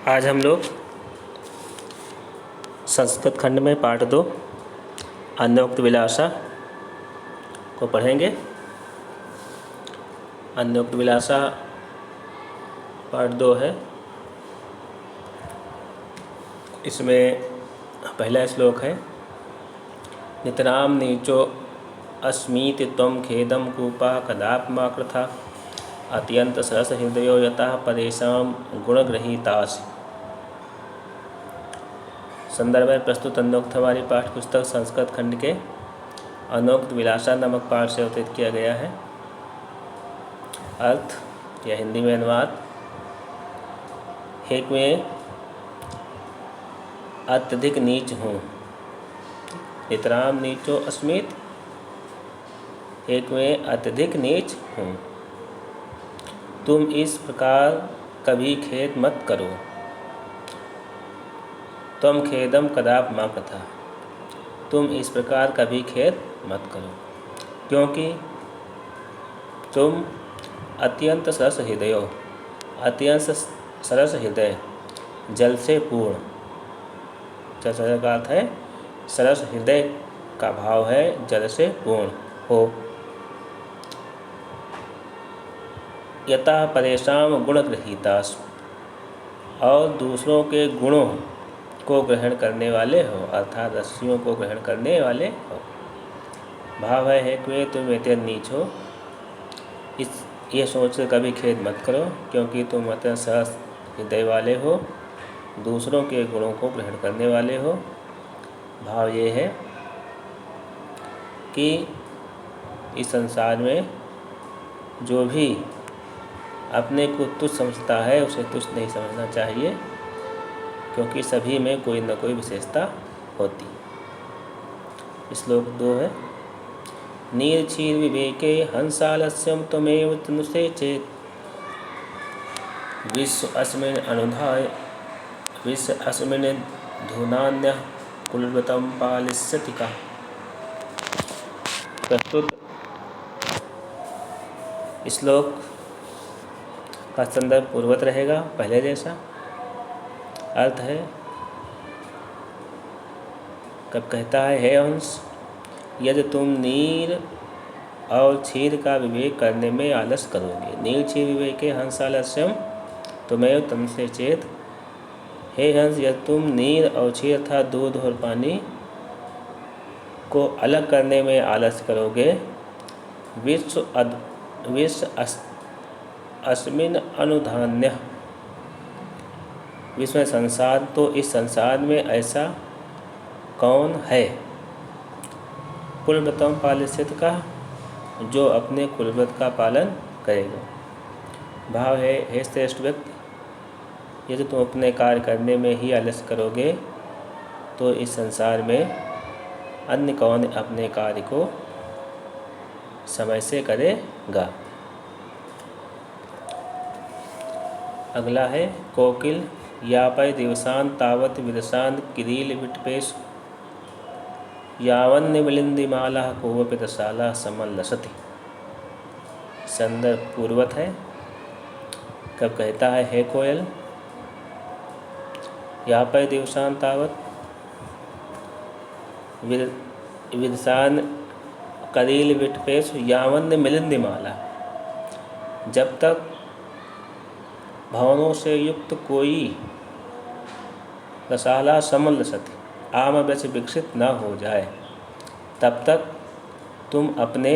आज हम लोग संस्कृत खंड में पाठ 2 अन्योक्त विलासा को पढ़ेंगे। अन्योक्त विलासा पाठ 2 है। इसमें पहला श्लोक है, नितराम नीचो अस्मीति त्वं खेदम कूपा कदापमा कृथा अत्यंत सरस हृदयो यतः परेशान गुणग्रहीतासि। संदर्भ में प्रस्तुत अन्योक्त हमारी पाठ्य पुस्तक संस्कृत खंड के अन्योक्त विलासा नामक पाठ से अवतरित किया गया है। अर्थ या हिंदी में अनुवाद, एक में अत्यधिक नीच हूँ, नितराम नीचो अस्मित, एक में अत्यधिक नीच हूँ। तुम इस प्रकार कभी खेद मत करो। त्वं खेदम कदाप मा कृथा, तुम इस प्रकार कभी खेद मत करो, क्योंकि तुम अत्यंत सरस हृदय हो। अत्यंत सरस हृदय, जल से पूर्ण, जल का अर्थ है सरस हृदय का भाव है जल से पूर्ण हो। यतः परेशान गुणग्रहीतासु, और दूसरों के गुणों को ग्रहण करने वाले हो, अर्थात रस्सियों को ग्रहण करने वाले हो। भाव है कि तुम इतने नीच हो, ये सोच कर कभी खेद मत करो, क्योंकि तुम अत्यंत सरस हृदय वाले हो, दूसरों के गुणों को ग्रहण करने वाले हो। भाव ये है कि इस संसार में जो भी अपने को तुच्छ समझता है उसे तुच्छ नहीं समझना चाहिए, क्योंकि सभी में कोई न कोई विशेषता होती। श्लोक 2 है, नीरक्षीर विवेके हंसालस्यम त्वमेव तनुषे चेत् विश्व अस्मिन् अनुधाय विश्व अस्मिन् धूनान्यः कुलव्रतं पालिष्यति का। प्रस्तुत श्लोक का संदर्भ पूर्वत रहेगा पहले जैसा। अर्थ है, कब कहता है, हे हंस, यदि तुम नीर और क्षीर का विवेक करने में आलस करोगे। नीर क्षीर विवेके हंसालस्यम त्वमेव तनुषे चेत्, हे हंस, यदि तुम नीर और क्षीर अर्थात दूध और पानी को अलग करने में आलस करोगे। विश्व अस्मिन् अनुधान्य, विश्व में संसार, तो इस संसार में ऐसा कौन है। कुलव्रतं पालिष्यति का, जो अपने कुलव्रत का पालन करेगा। भाव है, हे श्रेष्ठ व्यक्ति, यदि तुम अपने कार्य करने में ही आलस करोगे तो इस संसार में अन्य कौन अपने कार्य को समय से करेगा। अगला है, कोकिल यापय दिवसान तावत विदशान किरील विटपेश यावन्य मिलिंदिमाला कोवपि दशाला समल्लसति। संदर्भ पूर्वत है। कब कहता है, हे कोयल, यापय दिवसान तावत विदशान करील विटपेश यावन्य मिलिंदिमाला, जब तक भवनों से युक्त कोई रसाला समल्लसति, आम वृक्ष विकसित न हो जाए, तब तक तुम अपने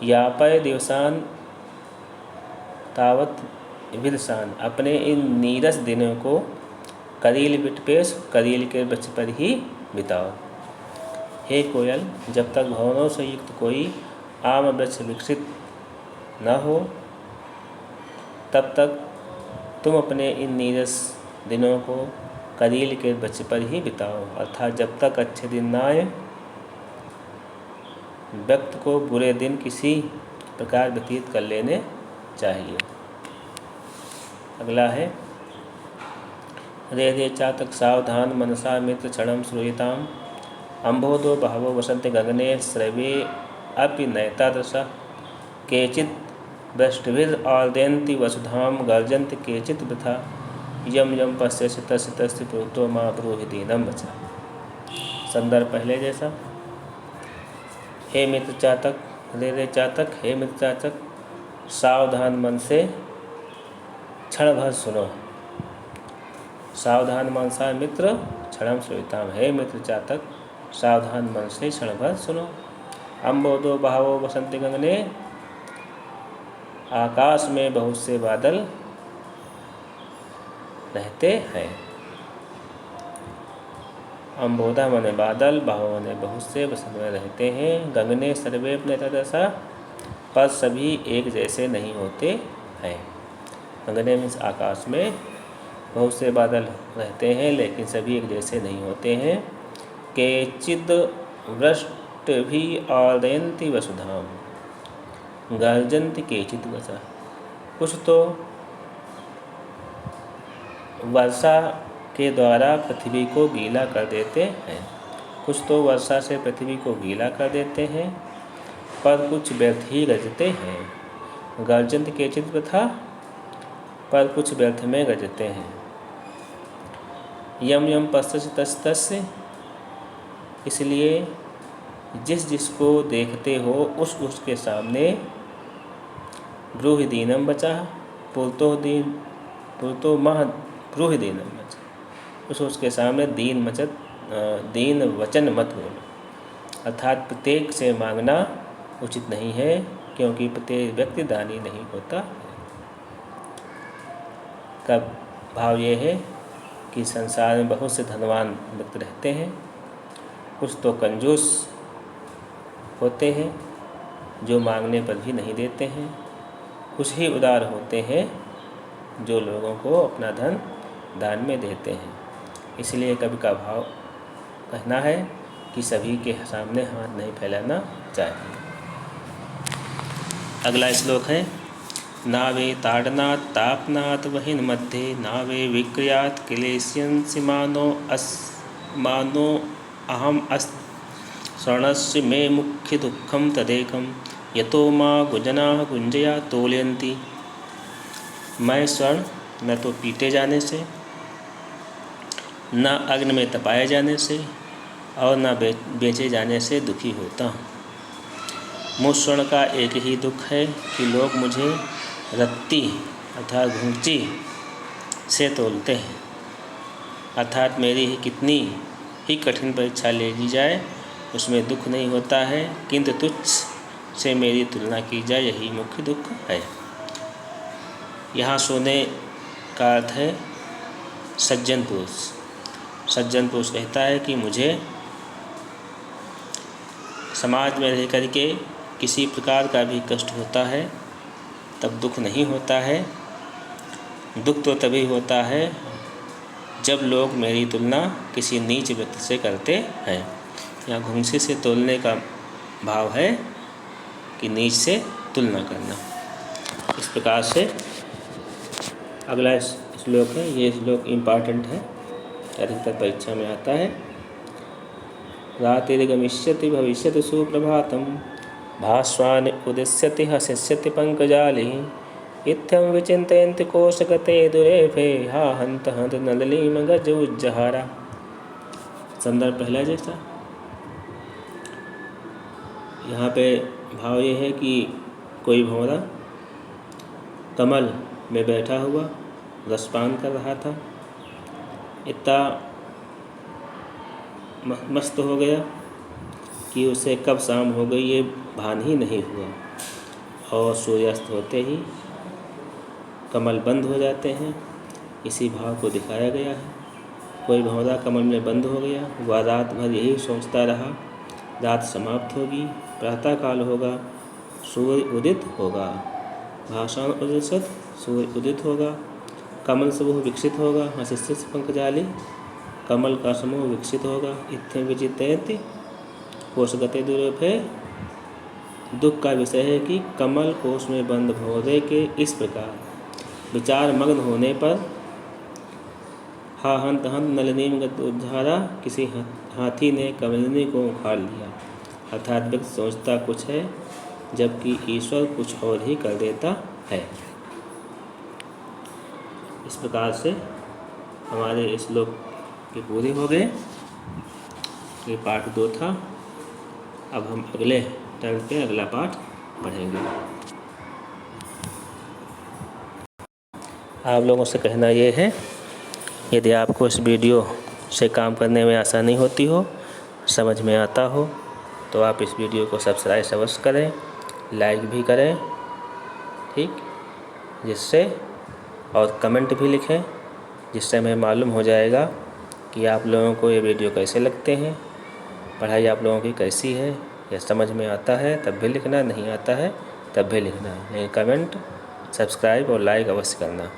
यापय दिवसान तावत विदशान, अपने इन नीरस दिनों को करील विटपेश, करील के वृक्ष पर ही बिताओ। हे कोयल, जब तक भवनों से युक्त कोई आम वृक्ष विकसित न हो, तब तक तुम अपने इन नीरस दिनों को करील के वृक्ष पर ही बिताओ। अर्थात जब तक अच्छे दिन न आए, व्यक्ति को बुरे दिन किसी प्रकार व्यतीत कर लेने चाहिए। अगला है, रे रे चातक सावधान मनसा मित्र क्षणम श्रूयताम अम्भोदो बहवो वसन्ति गगने स्रवे अपि नैतादृशा केचित् वृष्टिभिर् आर्दयन्ति वसुधाम गर्जन्ति केचित् वृथा यम यम पश्यसि तस्य तस्य पुरुतो मां ब्रूहि दीनं वचः। संदर्भ पहले जैसा। हे मित्र चातक, रे चातक, हे मित्र चातक, सावधान मन से क्षण भर सुनो। सावधान मनसा मित्र क्षणम श्रूयताम। हे मित्र चातक, सावधान मन से क्षण भर सुनो। अम्बोदो बहावो बसंती गगने, आकाश में बहुत से बादल रहते हैं। अम्बोदा मने बादल, बहाव मने बहुत से, बसंत में रहते हैं। गगने सर्वे दशा, पर सभी एक जैसे नहीं होते हैं। गगने मीन्स आकाश में बहुत से बादल रहते हैं लेकिन सभी एक जैसे नहीं होते हैं। केचिद वृष्ट भी आदयंती वसुधाम, गर्जंती केचिद वसा। कुछ तो वर्षा के द्वारा पृथ्वी को गीला कर देते हैं, कुछ तो वर्षा से पृथ्वी को गीला कर देते हैं, पर कुछ व्यर्थ ही गरजते हैं। गर्जंत केचिद वथा, पर कुछ व्यर्थ में गरजते हैं। यम यम पश्यसि तस्य तस्य, इसलिए जिस जिसको देखते हो उस उसके सामने ब्रूहि दीनम वचः, पुरतो मह ब्रूहि दीनम वचः, उस उसके सामने दीन वचन मत बोलो। अर्थात प्रत्येक से मांगना उचित नहीं है, क्योंकि प्रत्येक व्यक्ति दानी नहीं होता। का भाव ये है कि संसार में बहुत से धनवान व्यक्ति रहते हैं, कुछ तो कंजूस होते हैं जो मांगने पर भी नहीं देते हैं, कुछ ही उदार होते हैं जो लोगों को अपना धन दान में देते हैं। इसलिए कवि का भाव कहना है कि सभी के सामने हाथ नहीं फैलाना चाहिए। अगला श्लोक है, नावे ताड़नात् तापनात् वहिन मध्ये, नावे विक्रियात् क्लेशयंसि मानो अहम स्वर्णस्य मे मुख्य दुःखम तदेकम, यतो माँ गुंजनाः गुंजया तोलयन्ति। मैं स्वर्ण न तो पीटे जाने से, न अग्नि में तपाए जाने से और न बेचे जाने से दुखी होता हूँ। मुझ स्वर्ण का एक ही दुख है कि लोग मुझे रत्ती अर्थात घुंची से तोलते हैं। अर्थात मेरी ही कितनी ही कठिन परीक्षा ले ली जाए उसमें दुख नहीं होता है, किंतु तुच्छ से मेरी तुलना की जाए यही मुख्य दुख है। यहाँ सोने का अर्थ है सज्जन पुरुष। सज्जन पुरुष कहता है कि मुझे समाज में रह करके किसी प्रकार का भी कष्ट होता है तब दुख नहीं होता है। दुख तो तभी होता है जब लोग मेरी तुलना किसी नीच व्यक्ति से करते हैं। यहाँ घुंघसे से तोलने का भाव है कि नीच से तुलना करना। इस प्रकार से अगला श्लोक है, ये श्लोक इम्पॉर्टेंट है, अधिकतर परीक्षा में आता है। रातिर्गमिष्यति भविष्यति सुप्रभातं, भास्वान् उदिष्यति हसिष्यति पंकजालिः, इत्थं विचिन्तयन्ति कोशगते दुरेफे, हा हन्त हन्त नलिनीं गज उज्जहारा। संदर्भ पहला जैसा। यहाँ पे भाव ये है कि कोई भंवरा कमल में बैठा हुआ रसपान कर रहा था, इतना मस्त हो गया कि उसे कब शाम हो गई ये भान ही नहीं हुआ, और सूर्यास्त होते ही कमल बंद हो जाते हैं। इसी भाव को दिखाया गया है। कोई भंवरा कमल में बंद हो गया, वह रात भर यही सोचता रहा, रात समाप्त होगी, प्रातःकाल होगा, सूर्य उदित होगा। भाषण उदित, सूर्य उदित होगा, कमल समूह विकसित होगा, हसिष्यति पंकजाली, कमल का समूह विकसित होगा। इत्थं विचिन्तयन्ति कोशगते दुरेफे, दुख का विषय है कि कमल कोश में बंद भंवरे के इस प्रकार विचार मग्न होने पर हा हंत हंत नलिनीं गज उज्जहारा, किसी हाथी ने कमलिनी को उखाड़ लिया। अर्थात व्यक्ति सोचता कुछ है जबकि ईश्वर कुछ और ही कर देता है। इस प्रकार से हमारे इस श्लोक के पूरे हो गए। ये पाठ 2 था। अब हम अगले टर्न पे अगला पाठ पढ़ेंगे। आप लोगों से कहना ये है, यदि आपको इस वीडियो से काम करने में आसानी होती हो, समझ में आता हो, तो आप इस वीडियो को सब्सक्राइब अवश्य करें, लाइक भी करें, ठीक, जिससे और कमेंट भी लिखें, जिससे हमें मालूम हो जाएगा कि आप लोगों को ये वीडियो कैसे लगते हैं, पढ़ाई आप लोगों की कैसी है, या समझ में आता है तब भी लिखना, नहीं आता है तब भी लिखना, लेकिन कमेंट, सब्सक्राइब और लाइक अवश्य करना।